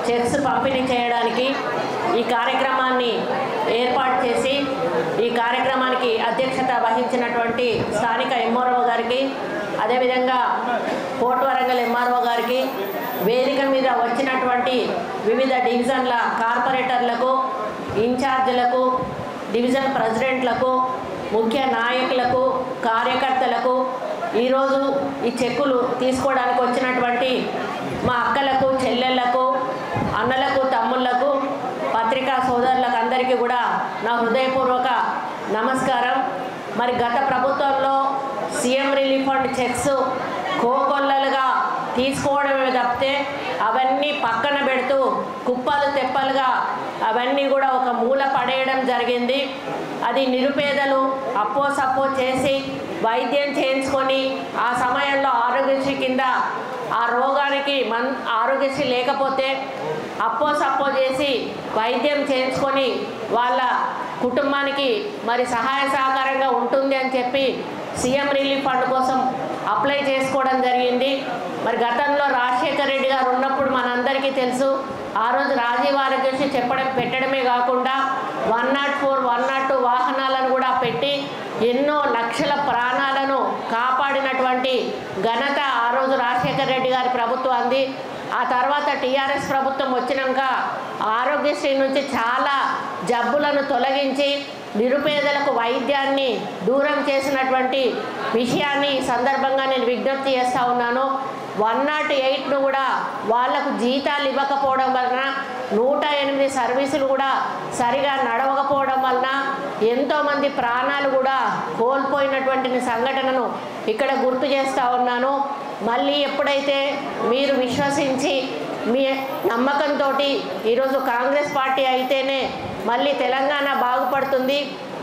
Checks పంపిణీ చేయడానికి ఈ కార్యక్రమాన్ని ఏర్పాటు చేసి ఈ కార్యక్రమానికి అధ్యక్షత వహించినటువంటి స్థానిక ఎంఆర్ఓ గారికి, అదేవిధంగా కోర్టు వరంగల్ ఎంఆర్ఓ గారికి, వేదిక మీద వచ్చినటువంటి వివిధ డివిజన్ల కార్పొరేటర్లకు, ఇన్ఛార్జీలకు, డివిజన్ ప్రెసిడెంట్లకు, ముఖ్య నాయకులకు, కార్యకర్తలకు, ఈరోజు ఈ చెక్కులు తీసుకోవడానికి వచ్చినటువంటి మా అక్కలకు, చెల్లెళ్లకు, అన్నలకు, తమ్ముళ్లకు, పత్రికా సోదరులకు అందరికీ కూడా నా హృదయపూర్వక నమస్కారం. మరి గత ప్రభుత్వంలో సీఎం రిలీఫ్ ఫండ్ చెక్స్ కోకొల్లలుగా తీసుకోవడమే తప్పితే అవన్నీ పక్కన పెడుతూ కుప్పలు తెప్పలుగా అవన్నీ కూడా ఒక మూల పడేయడం జరిగింది. అది నిరుపేదలు అప్పో సప్పో చేసి వైద్యం చేయించుకొని ఆ సమయంలో ఆరోగ్యశ్రీ కింద ఆ రోగానికి ఆరోగ్యశ్రీ లేకపోతే అప్పో సప్పో చేసి వైద్యం చేయించుకొని వాళ్ళ కుటుంబానికి మరి సహాయ సహకారంగా ఉంటుంది అని చెప్పి సీఎం రిలీఫ్ ఫండ్ కోసం అప్లై చేసుకోవడం జరిగింది. మరి గతంలో రాజశేఖర్ రెడ్డి గారు ఉన్నప్పుడు మనందరికీ తెలుసు, ఆ రోజు రాజీవ్ ఆరోగ్యశ్రీ పెట్టడమే కాకుండా 104, 102 వాహనాలను కూడా పెట్టి ఎన్నో లక్షల ప్రాణాలను కాపాడినటువంటి ఘనత ఆ రోజు రాజశేఖర్ రెడ్డి గారి ప్రభుత్వాన్ని. ఆ తర్వాత టీఆర్ఎస్ ప్రభుత్వం వచ్చినాక ఆరోగ్యశ్రీ నుంచి చాలా జబ్బులను తొలగించి నిరుపేదలకు వైద్యాన్ని దూరం చేసినటువంటి విషయాన్ని ఈ సందర్భంగా నేను విజ్ఞప్తి చేస్తూ ఉన్నాను. 108ను కూడా వాళ్లకు జీతాలు ఇవ్వకపోవడం వలన, 108 సర్వీసులు కూడా సరిగా నడవకపోవడం వలన ఎంతోమంది ప్రాణాలు కూడా కోల్పోయినటువంటి సంఘటనను ఇక్కడ గుర్తు చేస్తూ ఉన్నాను. మళ్ళీ ఎప్పుడైతే మీరు విశ్వసించి మీ నమ్మకంతో ఈరోజు కాంగ్రెస్ పార్టీ అయితేనే మళ్ళీ తెలంగాణ బాగుపడుతుంది,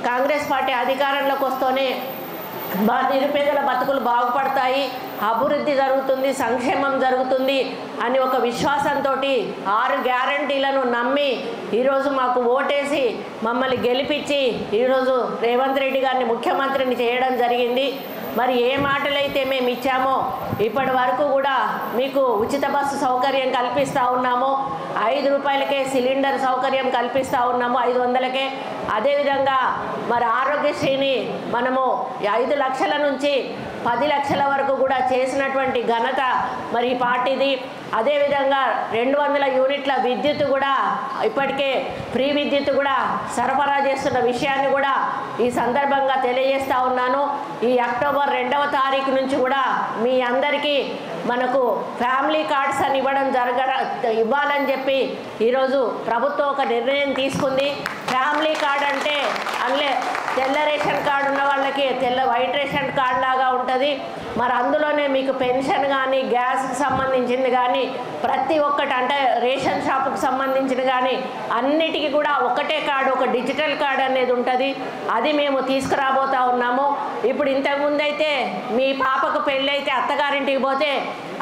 కాంగ్రెస్ పార్టీ అధికారంలోకి వస్తేనే నిరుపేదల బతుకులు బాగుపడతాయి, అభివృద్ధి జరుగుతుంది, సంక్షేమం జరుగుతుంది అని ఒక విశ్వాసంతో 6 గ్యారంటీలను నమ్మి ఈరోజు మాకు ఓటేసి మమ్మల్ని గెలిపించి ఈరోజు రేవంత్ రెడ్డి గారిని ముఖ్యమంత్రిని చేయడం జరిగింది. మరి ఏ మాటలైతే మేము ఇచ్చామో ఇప్పటి వరకు కూడా మీకు ఉచిత బస్సు సౌకర్యం కల్పిస్తూ ఉన్నాము, 5 రూపాయలకే సిలిండర్ సౌకర్యం కల్పిస్తూ ఉన్నాము, 500కే. అదేవిధంగా మరి ఆరోగ్యశ్రీని మనము 5 లక్షల నుంచి 10 లక్షల వరకు కూడా చేసినటువంటి ఘనత మరి ఈ పార్టీది. అదేవిధంగా 200 యూనిట్ల విద్యుత్ కూడా ఇప్పటికే ఫ్రీ విద్యుత్ కూడా సరఫరా చేస్తున్న విషయాన్ని కూడా ఈ సందర్భంగా తెలియజేస్తూ ఉన్నాను. ఈ అక్టోబర్ 2వ తారీఖు నుంచి కూడా మీ అందరికీ మనకు ఫ్యామిలీ కార్డ్స్ అని ఇవ్వాలని చెప్పి ఈరోజు ప్రభుత్వం ఒక నిర్ణయం తీసుకుంది. ఫ్యామిలీ కార్డ్ అంటే అందులో తెల్ల రేషన్ కార్డు ఉన్న వాళ్ళకి వైట్ రేషన్ కార్డు లాగా ఉంటుంది. మరి అందులోనే మీకు పెన్షన్ కానీ, గ్యాస్కి సంబంధించింది కానీ, ప్రతి ఒక్కటి అంటే రేషన్ షాపుకు సంబంధించింది కానీ అన్నిటికీ కూడా ఒకటే కార్డు, ఒక డిజిటల్ కార్డు అనేది ఉంటుంది. అది మేము తీసుకురాబోతూ ఉన్నాము. ఇప్పుడు ఇంతకుముందు అయితే మీ పాపకు పెళ్ళి అయితే అత్తగారింటికి పోతే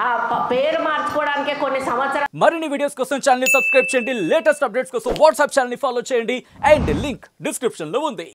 ఆ పేరు మార్చుకోవడానికే కొన్ని సంవత్సరాలు. మరిన్ని వీడియోస్ కోసం ఛానల్ ని సబ్స్క్రైబ్ చేయండి, లేటెస్ట్ అప్డేట్స్ కోసం వాట్సాప్ ఛానల్ ని ఫాలో చేయండి, అండ్ లింక్ డిస్క్రిప్షన్ లో ఉంది.